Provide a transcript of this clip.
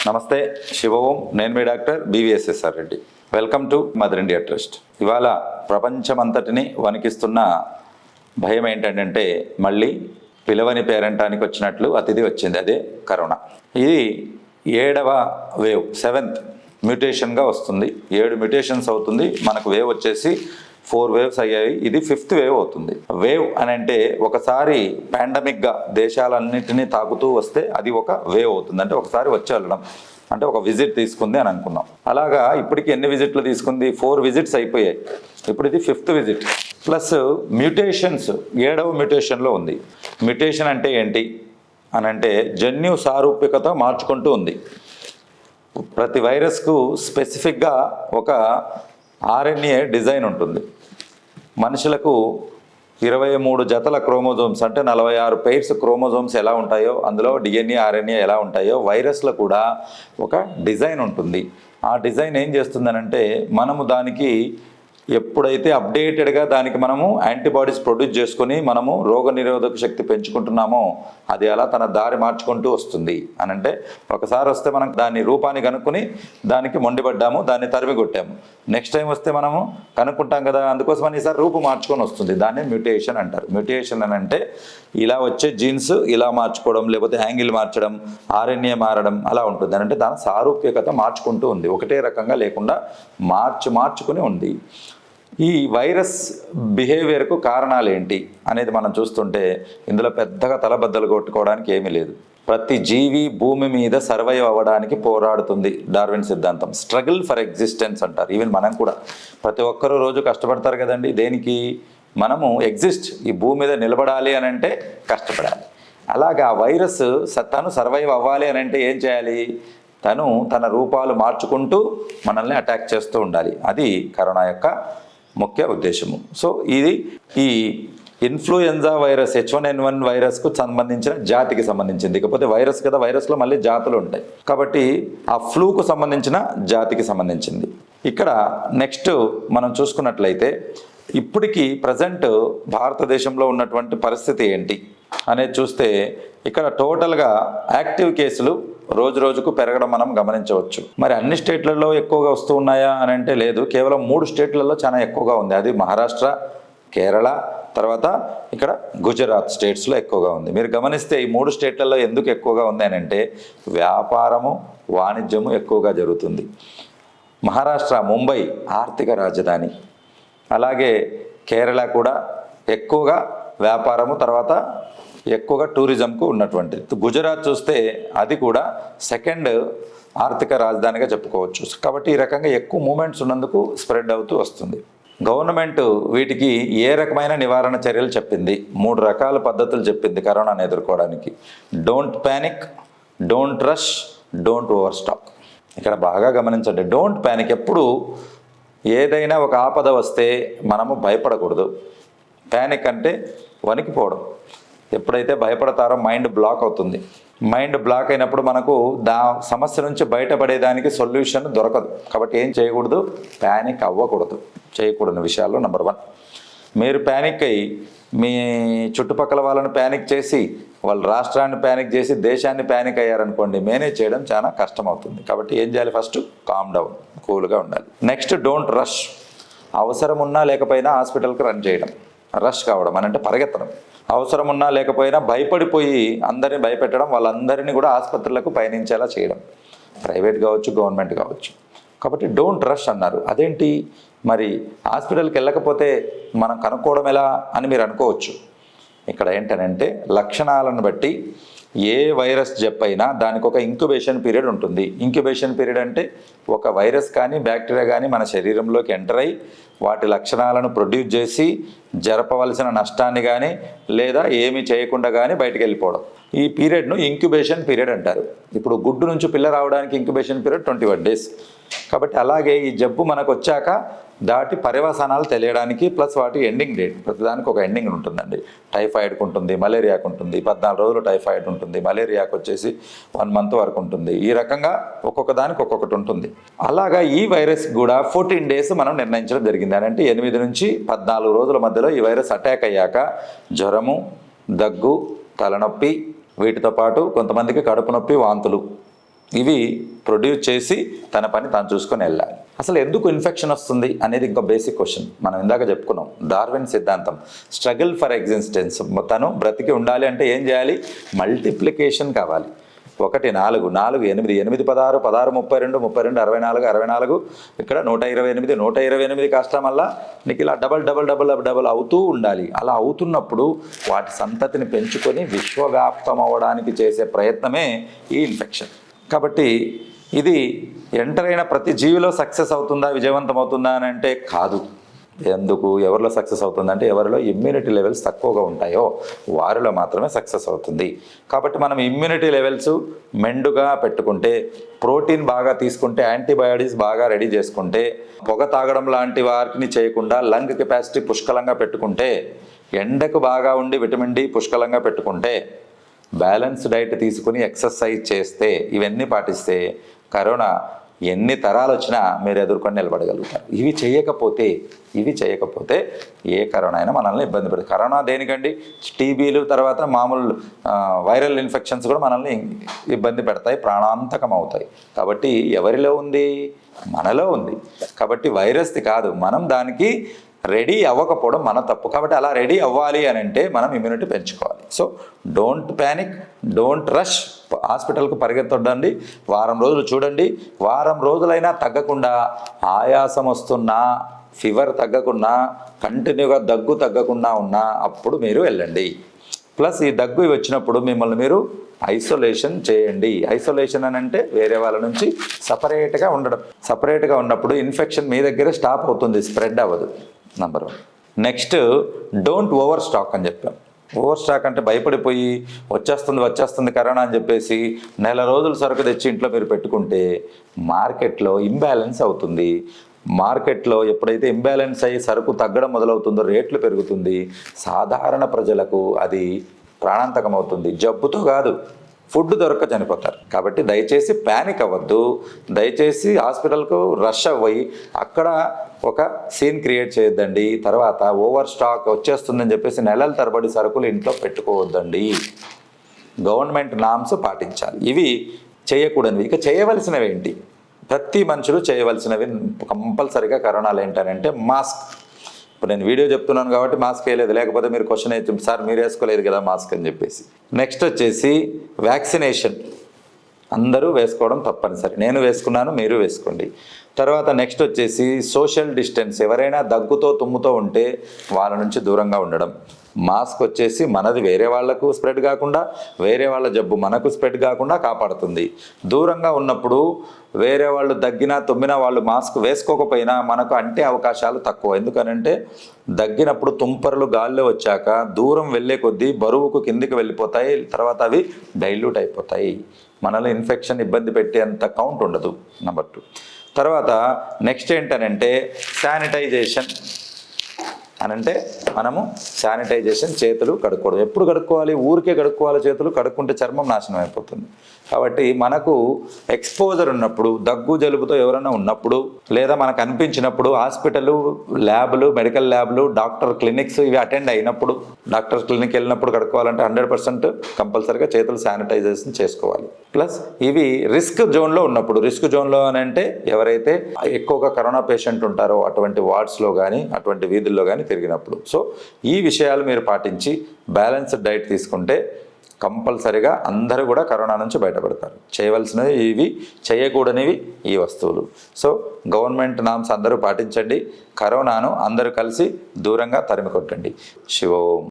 నమస్తే, శివ ఓం. నేను మీ doctor BVSSR Reddy. Welcome to Mother India Trust. ఇవాళ ప్రపంచమంతటిని వణికిస్తున్న భయం ఏంటంటే మళ్ళీ పిలవని పేరంటానికి వచ్చినట్లు అతిథి వచ్చింది, అదే కరోనా. ఇది 7వ వేవ్, 7th మ్యూటేషన్గా వస్తుంది. 7 మ్యూటేషన్స్ అవుతుంది. మనకు వేవ్ వచ్చేసి 4 వేవ్స్ అయ్యాయి. ఇది 5th వేవ్ అవుతుంది. వేవ్ అని అంటే ఒకసారి పాండమిక్గా దేశాలన్నింటినీ తాకుతూ వస్తే అది ఒక వేవ్ అవుతుంది. అంటే ఒకసారి వచ్చి వెళ్ళడం, అంటే ఒక విజిట్ తీసుకుంది అని అనుకున్నాం. అలాగా ఇప్పటికి ఎన్ని విజిట్లు తీసుకుంది? 4 విజిట్స్ అయిపోయాయి. ఇప్పుడు ఇది 5th విజిట్. ప్లస్ మ్యూటేషన్స్ 7వ మ్యూటేషన్లో ఉంది. మ్యూటేషన్ అంటే ఏంటి అని అంటే జన్యు సారూప్యత మార్చుకుంటూ ఉంది. ప్రతి వైరస్కు స్పెసిఫిక్గా ఒక RNA డిజైన్ ఉంటుంది. మనుషులకు 23 జతల క్రోమోజోమ్స్ అంటే 46 పెయిర్స్ క్రోమోజోమ్స్ ఎలా ఉంటాయో, అందులో DNA RNA ఎలా ఉంటాయో, వైరస్లో కూడా ఒక డిజైన్ ఉంటుంది. ఆ డిజైన్ ఏం చేస్తుందనంటే మనము దానికి ఎప్పుడైతే అప్డేటెడ్గా దానికి మనము యాంటీబాడీస్ ప్రొడ్యూస్ చేసుకొని మనము రోగనిరోధక శక్తి పెంచుకుంటున్నామో అది అలా తన దారి మార్చుకుంటూ వస్తుంది. అని అంటే ఒకసారి వస్తే మనం దాని రూపాన్ని కనుక్కొని దానికి మొండిపడ్డాము, దాన్ని తరిమి కొట్టాము. నెక్స్ట్ టైం వస్తే మనము కనుక్కుంటాం కదా, అందుకోసమని ఈసారి రూపు మార్చుకొని వస్తుంది. దాన్ని మ్యూటేషన్ అంటారు. మ్యూటేషన్ అని అంటే ఇలా వచ్చే జీన్స్ ఇలా మార్చుకోవడం, లేకపోతే యాంగిల్ మార్చడం, RNA మారడం అలా ఉంటుంది. అని అంటే దాని సారూప్యత మార్చుకుంటూ ఉంది, ఒకటే రకంగా లేకుండా మార్చుకుని ఉంది. ఈ వైరస్ బిహేవియర్కు కారణాలు ఏంటి అనేది మనం చూస్తుంటే ఇందులో పెద్దగా తలబద్దలు కొట్టుకోవడానికి ఏమీ లేదు. ప్రతి జీవి భూమి మీద సర్వైవ్ అవ్వడానికి పోరాడుతుంది. డార్విన్ సిద్ధాంతం, స్ట్రగుల్ ఫర్ ఎగ్జిస్టెన్స్ అంటారు. ఈవెన్ మనం కూడా ప్రతి ఒక్కరూ రోజు కష్టపడతారు కదండి. దేనికి? మనము ఎగ్జిస్ట్, ఈ భూమి మీద నిలబడాలి అని అంటే కష్టపడాలి. అలాగా వైరస్ తను సర్వైవ్ అవ్వాలి అని అంటే ఏం చేయాలి? తను తన రూపాలు మార్చుకుంటూ మనల్ని అటాక్ చేస్తూ ఉండాలి. అది కరోనా యొక్క ముఖ్య ఉద్దేశము. సో ఇది ఈ ఇన్ఫ్లుయెంజా వైరస్ H1N1 వైరస్కు సంబంధించిన జాతికి సంబంధించింది. ఇకపోతే వైరస్ కదా, వైరస్లో మళ్ళీ జాతులు ఉంటాయి కాబట్టి ఆ ఫ్లూకు సంబంధించిన జాతికి సంబంధించింది. ఇక్కడ నెక్స్ట్ మనం చూసుకున్నట్లయితే ఇప్పటికీ ప్రజెంట్ భారతదేశంలో ఉన్నటువంటి పరిస్థితి ఏంటి అనేది చూస్తే ఇక్కడ టోటల్గా యాక్టివ్ కేసులు రోజు రోజుకు పెరగడం మనం గమనించవచ్చు. మరి అన్ని స్టేట్లలో ఎక్కువగా వస్తూ ఉన్నాయా అని అంటే లేదు. కేవలం 3 స్టేట్లలో చాలా ఎక్కువగా ఉంది. అది మహారాష్ట్ర, కేరళ, తర్వాత ఇక్కడ గుజరాత్ స్టేట్స్లో ఎక్కువగా ఉంది. మీరు గమనిస్తే ఈ 3 స్టేట్లలో ఎందుకు ఎక్కువగా ఉంది అని అంటే వ్యాపారము, వాణిజ్యము ఎక్కువగా జరుగుతుంది. మహారాష్ట్ర, ముంబై ఆర్థిక రాజధాని, అలాగే కేరళ కూడా ఎక్కువగా వ్యాపారము, తర్వాత ఎక్కువగా టూరిజంకు ఉన్నటువంటిది. గుజరాత్ చూస్తే అది కూడా 2nd ఆర్థిక రాజధానిగా చెప్పుకోవచ్చు. కాబట్టి ఈ రకంగా ఎక్కువ మూమెంట్స్ ఉన్నందుకు స్ప్రెడ్ అవుతూ వస్తుంది. గవర్నమెంట్ వీటికి ఏ రకమైన నివారణ చర్యలు చెప్పింది? 3 రకాల పద్ధతులు చెప్పింది కరోనాను ఎదుర్కోవడానికి. Don't panic, don't rush, don't over stock. ఇక్కడ బాగా గమనించండి. డోంట్ ప్యానిక్, ఎప్పుడు ఏదైనా ఒక ఆపద వస్తే మనము భయపడకూడదు. ప్యానిక్ అంటే వణికిపోవడం. ఎప్పుడైతే భయపడతారో మైండ్ బ్లాక్ అవుతుంది. మైండ్ బ్లాక్ అయినప్పుడు మనకు సమస్య నుంచి బయటపడేదానికి సొల్యూషన్ దొరకదు. కాబట్టి ఏం చేయకూడదు? ప్యానిక్ అవ్వకూడదు. చేయకూడని విషయాల్లో నెంబర్ 1. మీరు ప్యానిక్ అయ్యి మీ చుట్టుపక్కల వాళ్ళని ప్యానిక్ చేసి, వాళ్ళ రాష్ట్రాన్ని ప్యానిక్ చేసి, దేశాన్ని ప్యానిక్ అయ్యారనుకోండి, మేనేజ్ చేయడం చాలా కష్టం అవుతుంది. కాబట్టి ఏం చేయాలి? ఫస్ట్ కామ్ డౌన్, కూల్గా ఉండాలి. Next don't rush. అవసరం ఉన్నా లేకపోయినా హాస్పిటల్కి రన్ చేయడం, రష్ కావడం అని అంటే పరిగెత్తడం. అవసరం ఉన్నా లేకపోయినా భయపడిపోయి అందరినీ భయపెట్టడం, వాళ్ళందరినీ కూడా ఆసుపత్రులకు పయనించేలా చేయడం, ప్రైవేట్ కావచ్చు, గవర్నమెంట్ కావచ్చు. కాబట్టి డోంట్ రష్ అన్నారు. అదేంటి మరి హాస్పిటల్కి వెళ్ళకపోతే మనం కనుక్కోవడం ఎలా అని మీరు అనుకోవచ్చు. ఇక్కడ ఏంటనంటే లక్షణాలను బట్టి ఏ వైరస్ జబ్బైనా దానికి ఒక ఇంక్యుబేషన్ పీరియడ్ ఉంటుంది. ఇంక్యుబేషన్ పీరియడ్ అంటే ఒక వైరస్ కానీ బ్యాక్టీరియా కానీ మన శరీరంలోకి ఎంటర్ అయ్యి వాటి లక్షణాలను ప్రొడ్యూస్ చేసి జరపవలసిన నష్టాన్ని కానీ లేదా ఏమీ చేయకుండా కానీ బయటికి వెళ్ళిపోవడం. ఈ పీరియడ్ను ఇంక్యుబేషన్ పీరియడ్ అంటారు. ఇప్పుడు గుడ్డు నుంచి పిల్ల రావడానికి ఇంక్యుబేషన్ పీరియడ్ 21 days. కాబట్టి అలాగే ఈ జబ్బు మనకు వచ్చాక దాటి పర్యవసానాలు తెలియడానికి ప్లస్ వాటి ఎండింగ్ డేట్, ప్రతిదానికి ఒక ఎండింగ్ ఉంటుందండి. టైఫాయిడ్కి ఉంటుంది, మలేరియాకు ఉంటుంది, 14 రోజులు టైఫాయిడ్ ఉంటుంది, మలేరియాకు వచ్చేసి 1 month వరకు ఉంటుంది. ఈ రకంగా ఒక్కొక్క దానికి ఒక్కొక్కటి ఉంటుంది. అలాగా ఈ వైరస్ కూడా 14 days మనం నిర్ణయించడం జరిగింది. అంటే 8 నుంచి 14 రోజుల మధ్యలో ఈ వైరస్ అటాక్ అయ్యాక జ్వరము, దగ్గు, తలనొప్పి, వీటితో పాటు కొంతమందికి కడుపు నొప్పి, వాంతులు ఇవి ప్రొడ్యూస్ చేసి తన పని తాను చూసుకొని వెళ్ళాలి. అసలు ఎందుకు ఇన్ఫెక్షన్ వస్తుంది అనేది ఇంకో బేసిక్ క్వశ్చన్. మనం ఇందాక చెప్పుకున్నాం డార్విన్ సిద్ధాంతం, స్ట్రగుల్ ఫర్ ఎగ్జిస్టెన్స్. తను బ్రతికి ఉండాలి అంటే ఏం చేయాలి? మల్టిప్లికేషన్ కావాలి. 1 4 4 8 8 16 16 32 32 64 64 ఇక్కడ 128 128 కష్టం వల్ల నీకు ఇలా డబల్ అవుతూ ఉండాలి. అలా అవుతున్నప్పుడు వాటి సంతతిని పెంచుకొని విశ్వవ్యాప్తం అవ్వడానికి చేసే ప్రయత్నమే ఈ ఇన్ఫెక్షన్. కాబట్టి ఇది ఎంటర్ అయిన ప్రతి జీవిలో సక్సెస్ అవుతుందా, విజయవంతం అవుతుందా అని అంటే కాదు. ఎందుకు? ఎవరిలో సక్సెస్ అవుతుందంటే ఎవరిలో ఇమ్యూనిటీ లెవెల్స్ తక్కువగా ఉంటాయో వారిలో మాత్రమే సక్సెస్ అవుతుంది. కాబట్టి మనం ఇమ్యూనిటీ లెవెల్స్ మెండుగా పెట్టుకుంటే, ప్రోటీన్ బాగా తీసుకుంటే, యాంటీబయాటిక్స్ బాగా రెడీ చేసుకుంటే, పొగ తాగడం లాంటి వాటిని చేయకుండా లంగ్ కెపాసిటీ పుష్కలంగా పెట్టుకుంటే, ఎండకు బాగా ఉండి విటమిన్ డి పుష్కలంగా పెట్టుకుంటే, బ్యాలెన్స్ డైట్ తీసుకుని ఎక్సర్సైజ్ చేస్తే, ఇవన్నీ పాటిస్తే కరోనా ఎన్ని తరాలు వచ్చినా మీరు ఎదుర్కొని నిలబడగలుగుతారు. ఇవి చేయకపోతే ఏ కరోనా అయినా మనల్ని ఇబ్బంది పెడుతుంది. కరోనా దేనికండి? టీబీలు తర్వాత మామూలు వైరల్ ఇన్ఫెక్షన్స్ కూడా మనల్ని ఇబ్బంది పెడతాయి, ప్రాణాంతకం అవుతాయి. కాబట్టి ఎవరిలో ఉంది? మనలో ఉంది. కాబట్టి వైరస్ది కాదు, మనం దానికి రెడీ అవ్వకపోవడం మన తప్పు. కాబట్టి అలా రెడీ అవ్వాలి అని అంటే మనం ఇమ్యూనిటీ పెంచుకోవాలి. So don't panic, don't rush. హాస్పిటల్కు పరిగెత్తొద్దండి. వారం రోజులు చూడండి. వారం రోజులైనా తగ్గకుండా, ఆయాసం వస్తున్నా, ఫీవర్ తగ్గకున్నా, కంటిన్యూగా దగ్గు తగ్గకుండా ఉన్నా అప్పుడు మీరు వెళ్ళండి. ప్లస్ ఈ దగ్గు వచ్చినప్పుడు మిమ్మల్ని మీరు ఐసోలేషన్ చేయండి. ఐసోలేషన్ అని అంటే వేరే వాళ్ళ నుంచి సపరేట్గా ఉండడం. సపరేట్గా ఉన్నప్పుడు ఇన్ఫెక్షన్ మీ దగ్గరే స్టాప్ అవుతుంది, స్ప్రెడ్ అవ్వదు. Number 1. Next, don't over stock అని చెప్పాం. ఓవర్ స్టాక్ అంటే భయపడిపోయి వచ్చేస్తుంది కరోనా అని చెప్పేసి నెల రోజులు సరుకు తెచ్చి ఇంట్లో మీరు పెట్టుకుంటే మార్కెట్లో ఇంబ్యాలెన్స్ అవుతుంది. మార్కెట్లో ఎప్పుడైతే ఇంబ్యాలెన్స్ అయ్యి సరుకు తగ్గడం మొదలవుతుందో రేట్లు పెరుగుతుంది. సాధారణ ప్రజలకు అది ప్రాణాంతకం అవుతుంది. జబ్బుతో కాదు, ఫుడ్ దొరక్క చనిపోతారు. కాబట్టి దయచేసి ప్యానిక్ అవ్వద్దు. దయచేసి హాస్పిటల్కు రష్ అవ్వి అక్కడ ఒక సీన్ క్రియేట్ చేయొద్దండి. తర్వాత ఓవర్ స్టాక్ వచ్చేస్తుందని చెప్పేసి నెలల తరబడి సరుకులు ఇంట్లో పెట్టుకోవద్దండి. గవర్నమెంట్ నామ్స్ పాటించాలి. ఇవి చేయకూడనివి. ఇక చేయవలసినవి ఏంటి? ప్రతి మనుషులు చేయవలసినవి కంపల్సరీగా కరోనాలు ఏంటంటే మాస్క్. ఇప్పుడు నేను వీడియో చెప్తున్నాను కాబట్టి మాస్క్ వేయలేదు, లేకపోతే మీరు క్వశ్చన్ అయితే సార్ మీరు వేసుకోలేదు కదా మాస్క్ అని చెప్పేసి. నెక్స్ట్ వచ్చేసి వ్యాక్సినేషన్ అందరూ వేసుకోవడం తప్పనిసరి. నేను వేసుకున్నాను, మీరు వేసుకోండి. తర్వాత నెక్స్ట్ వచ్చేసి సోషల్ డిస్టెన్స్. ఎవరైనా దగ్గుతో తుమ్ముతో ఉంటే వాళ్ళ నుంచి దూరంగా ఉండడం. మాస్క్ వచ్చేసి మనది వేరే వాళ్లకు స్ప్రెడ్ కాకుండా, వేరే వాళ్ళ జబ్బు మనకు స్ప్రెడ్ కాకుండా కాపాడుతుంది. దూరంగా ఉన్నప్పుడు వేరే వాళ్ళు దగ్గినా తుమ్మినా వాళ్ళు మాస్క్ వేసుకోకపోయినా మనకు అంటే అవకాశాలు తక్కువ. ఎందుకనంటే దగ్గినప్పుడు తుంపర్లు గాల్లో వచ్చాక దూరం వెళ్ళే కొద్దీ బరువుకు కిందికి వెళ్ళిపోతాయి. తర్వాత అవి డైల్యూట్ అయిపోతాయి. మనలో ఇన్ఫెక్షన్ ఇబ్బంది పెట్టేంత కౌంట్ ఉండదు. నెంబర్ 2. తర్వాత నెక్స్ట్ ఏంటనంటే శానిటైజేషన్. అనంటే మనము శానిటైజేషన్, చేతులు కడుక్కోవడం. ఎప్పుడు కడుక్కోవాలి? ఊరికే కడుక్కోవాలి. చేతులు కడుక్కుంటే చర్మం నాశనం అయిపోతుంది. కాబట్టి మనకు ఎక్స్పోజర్ ఉన్నప్పుడు, దగ్గు జలుబుతో ఎవరైనా ఉన్నప్పుడు, లేదా మనకు అనిపించినప్పుడు హాస్పిటల్, ల్యాబ్లు, మెడికల్ ల్యాబ్లు, డాక్టర్ క్లినిక్స్ ఇవి అటెండ్ అయినప్పుడు, డాక్టర్ క్లినిక్ వెళ్ళినప్పుడు కడుక్కోవాలంటే 100% కంపల్సరీగా చేతులు శానిటైజేషన్ చేసుకోవాలి. ప్లస్ ఇవి రిస్క్ జోన్లో ఉన్నప్పుడు, రిస్క్ జోన్లో అని అంటే ఎవరైతే ఎక్కువగా కరోనా పేషెంట్ ఉంటారో అటువంటి వార్డ్స్లో కానీ అటువంటి వీధుల్లో కానీ తిరిగినప్పుడు. సో ఈ విషయాలు మీరు పాటించి బ్యాలెన్స్డ్ డైట్ తీసుకుంటే కంపల్సరీగా అందరూ కూడా కరోనా నుంచి బయటపడతారు. చేయవలసినవి ఇవి, చేయకూడనివి ఈ వస్తువులు. సో గవర్నమెంట్ నామ్స్ అందరూ పాటించండి. కరోనాను అందరూ కలిసి దూరంగా తరిమి కొట్టండి. శివోం.